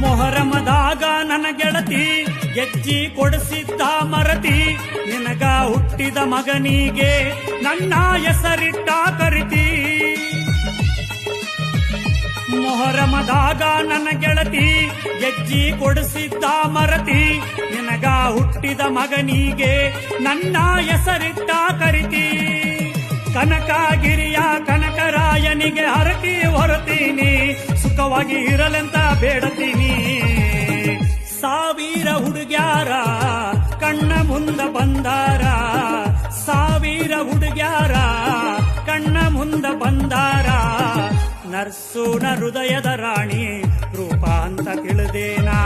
ಮೊಹರಮದಾಗ ನನ್ನ ಗೆಳತಿ ಗೆಜ್ಜಿ ಕೊಡಿಸಿದ್ದ ಮರತಿ, ನಿನಗ ಹುಟ್ಟಿದ ಮಗನಿಗೆ ನನ್ನ ಹೆಸರಿಟ್ಟ ಕರಿತಿ. ಮೊಹರಮದಾಗ ನನ್ನ ಗೆಳತಿ ಗೆಜ್ಜಿ ಕೊಡಿಸಿದ್ದ ಮರತಿ, ನಿನಗ ಹುಟ್ಟಿದ ಮಗನಿಗೆ ನನ್ನ ಹೆಸರಿಟ್ಟ ಕರಿತಿ. ಕನಕಗಿರಿಯ ಕನಕರಾಯನಿಗೆ ಹರತಿ ಹೊರತೀನಿ, ಸುಖವಾಗಿ ಇರಲೆಂತ ಬೇಡತೀನಿ. ಸಾವಿರ ಹುಡುಗ್ಯಾರ ಕಣ್ಣ ಮುಂದ ಬಂದಾರ, ಸಾವಿರ ಹುಡುಗ್ಯಾರ ಕಣ್ಣ ಮುಂದ ಬಂದಾರ. ನರ್ಸುನ ಹೃದಯದ ರಾಣಿ ರೂಪ ಅಂತ ತಿಳಿದೇನಾ.